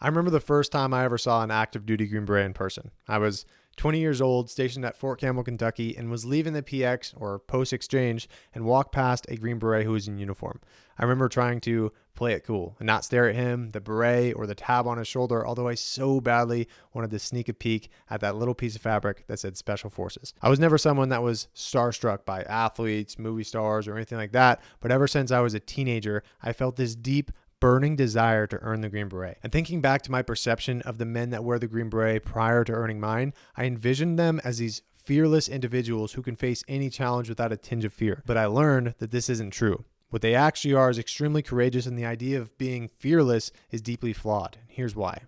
I remember the first time I ever saw an active duty Green Beret in person. I was 20 years old, stationed at Fort Campbell, Kentucky, and was leaving the PX or post exchange and walked past a Green Beret who was in uniform. I remember trying to play it cool and not stare at him, the beret, or the tab on his shoulder, although I so badly wanted to sneak a peek at that little piece of fabric that said Special Forces. I was never someone that was starstruck by athletes, movie stars, or anything like that, but ever since I was a teenager, I felt this deep, burning desire to earn the Green Beret. And thinking back to my perception of the men that wear the Green Beret prior to earning mine, I envisioned them as these fearless individuals who can face any challenge without a tinge of fear. But I learned that this isn't true. What they actually are is extremely courageous, and the idea of being fearless is deeply flawed. And here's why.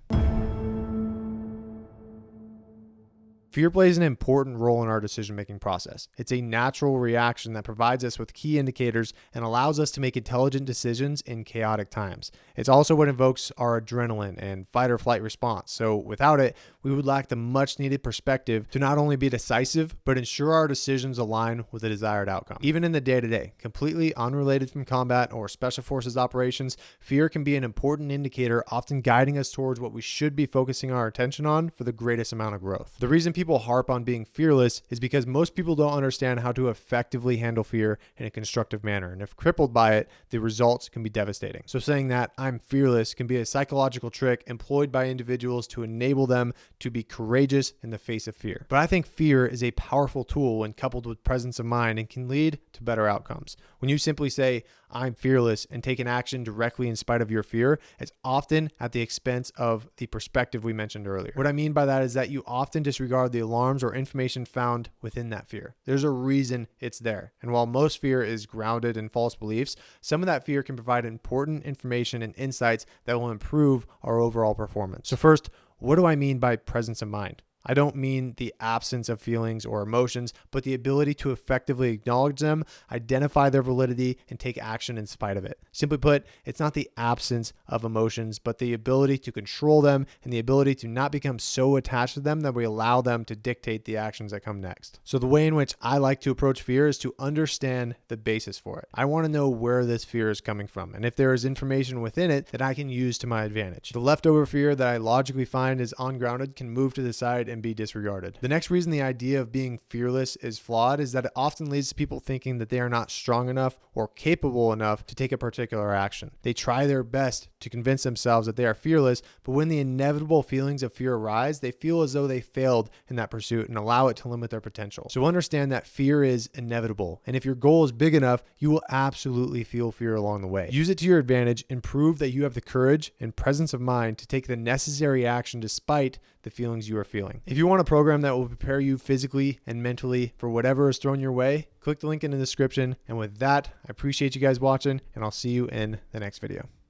Fear plays an important role in our decision-making process. It's a natural reaction that provides us with key indicators and allows us to make intelligent decisions in chaotic times. It's also what invokes our adrenaline and fight or flight response. So without it, we would lack the much-needed perspective to not only be decisive, but ensure our decisions align with the desired outcome. Even in the day-to-day, completely unrelated from combat or special forces operations, fear can be an important indicator, often guiding us towards what we should be focusing our attention on for the greatest amount of growth. The reason people harp on being fearless is because most people don't understand how to effectively handle fear in a constructive manner. And if crippled by it, the results can be devastating. So saying that I'm fearless can be a psychological trick employed by individuals to enable them to be courageous in the face of fear. But I think fear is a powerful tool when coupled with presence of mind and can lead to better outcomes. When you simply say, I'm fearless, and take an action directly in spite of your fear, it's often at the expense of the perspective we mentioned earlier. What I mean by that is that you often disregard the alarms or information found within that fear. There's a reason it's there. And while most fear is grounded in false beliefs, some of that fear can provide important information and insights that will improve our overall performance. So first, what do I mean by presence of mind? I don't mean the absence of feelings or emotions, but the ability to effectively acknowledge them, identify their validity, and take action in spite of it. Simply put, it's not the absence of emotions, but the ability to control them and the ability to not become so attached to them that we allow them to dictate the actions that come next. So the way in which I like to approach fear is to understand the basis for it. I want to know where this fear is coming from, and if there is information within it that I can use to my advantage. The leftover fear that I logically find is ungrounded can move to the side and be disregarded. The next reason the idea of being fearless is flawed is that it often leads to people thinking that they are not strong enough or capable enough to take a particular action. They try their best to convince themselves that they are fearless, but when the inevitable feelings of fear arise, they feel as though they failed in that pursuit and allow it to limit their potential. So understand that fear is inevitable, and if your goal is big enough, you will absolutely feel fear along the way. Use it to your advantage and prove that you have the courage and presence of mind to take the necessary action despite the feelings you are feeling. If you want a program that will prepare you physically and mentally for whatever is thrown your way, click the link in the description. And with that, I appreciate you guys watching, and I'll see you in the next video.